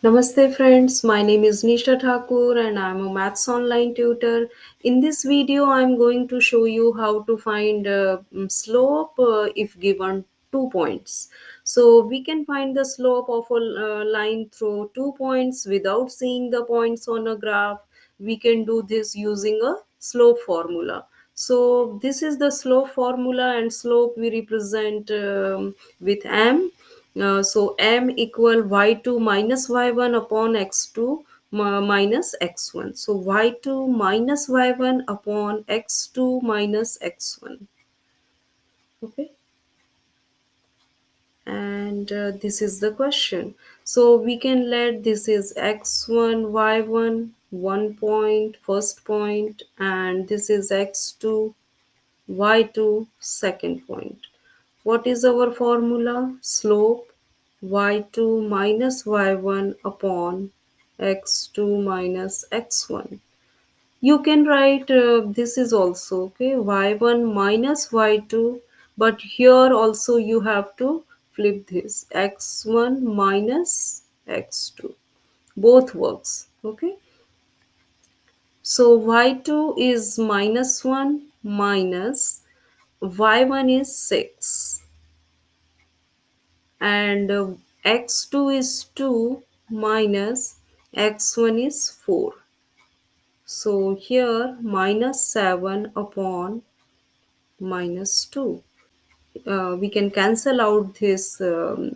Namaste friends, my name is Nisha Thakur and I am a maths online tutor. In this video, I am going to show you how to find slope if given 2 points. So we can find the slope of a line through 2 points without seeing the points on a graph. We can do this using a slope formula. So this is the slope formula, and slope we represent with m. So m equal y2 minus y1 upon x2 minus x1. So y2 minus y1 upon x2 minus x1. Okay. And this is the question. So we can let this is x1 y1 1 point first point, and this is x2 y2 second point. What is our formula? Slope y2 minus y1 upon x2 minus x1. You can write this is also okay y1 minus y2, but here also you have to flip this x1 minus x2. Both works. Okay. So y2 is minus 1 minus y1 is 6, and x2 is 2 minus x1 is 4. So here minus 7 upon minus 2. We can cancel out this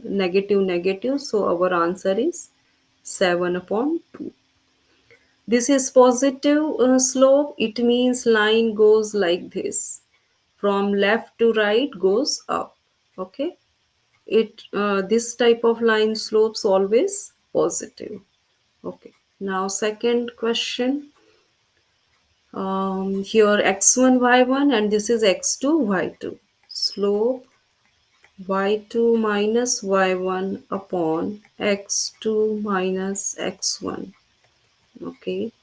negative negative, so our answer is 7 upon 2. This is positive slope. It means line goes like this. From left to right goes up. Okay. It this type of line slopes always positive. Okay. Now second question. Here x1 y1 and this is x2 y2. Slope y2 minus y1 upon x2 minus x1. Okay.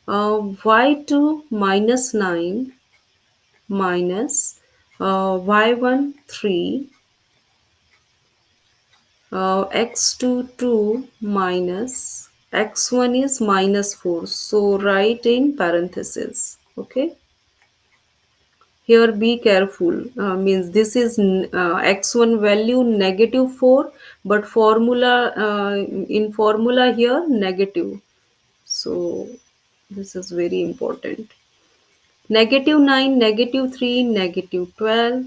Y2 minus 9 minus y1 3, x2 2 minus x1 is minus 4, so write in parentheses. Okay, here be careful, means this is x1 value negative 4, but formula in formula here negative, so this is very important. Negative 9, negative 3, negative 12,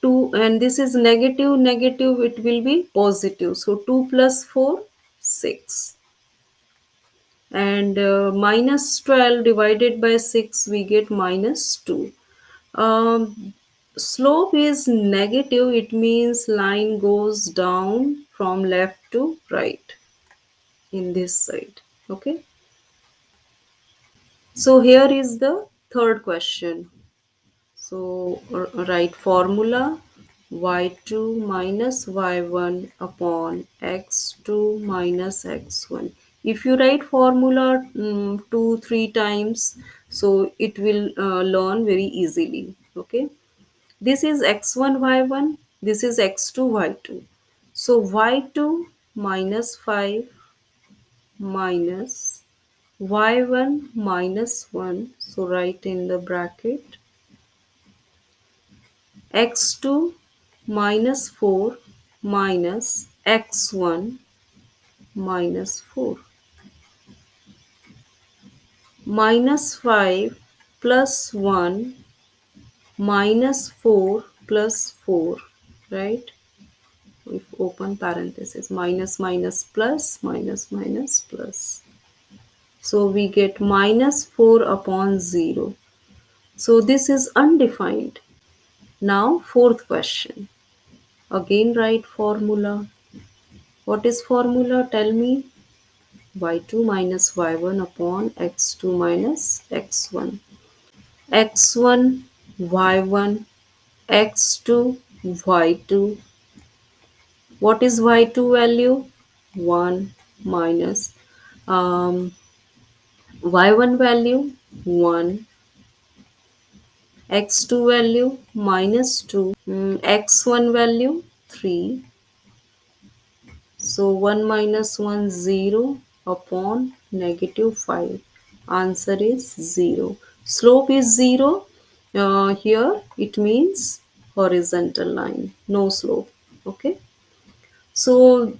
2, and this is negative, negative, it will be positive. So 2 plus 4, 6. And minus 12 divided by 6, we get minus 2. Slope is negative, it means line goes down from left to right in this side. Okay. So here is the third question. So write formula y2 minus y1 upon x2 minus x1. If you write formula 2-3 times, so it will learn very easily. Okay. This is x1 y1. This is x2 y2. So y2 minus 5 minus y1 minus 1. So write in the bracket x2 minus 4 minus x1 minus 4, minus 5 plus 1 minus 4 plus 4, right? If open parenthesis, minus minus plus minus minus plus. So we get minus 4 upon 0. So this is undefined. Now fourth question. Again write formula. What is formula? Tell me. Y2 minus y1 upon x2 minus x1. x1 y1 x2 y2. What is y2 value? 1 minus y1 value 1, x2 value minus 2, x1 value 3, So 1 minus 1 0 upon negative 5. Answer is 0. Slope is 0. Here it means horizontal line, no slope. Okay. So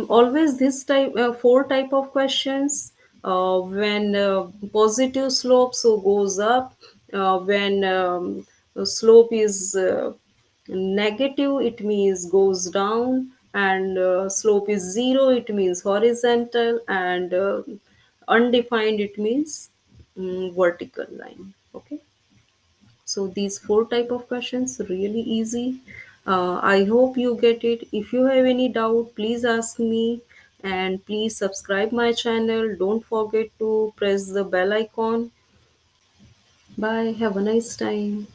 always this type, four type of questions. When positive slope so goes up, when the slope is negative, it means goes down, and slope is zero, it means horizontal, and undefined, it means vertical line. Okay. So these four type of questions really easy. I hope you get it. If you have any doubt, please ask me, and please subscribe my channel. Don't forget to press the bell icon. Bye. Have a nice time.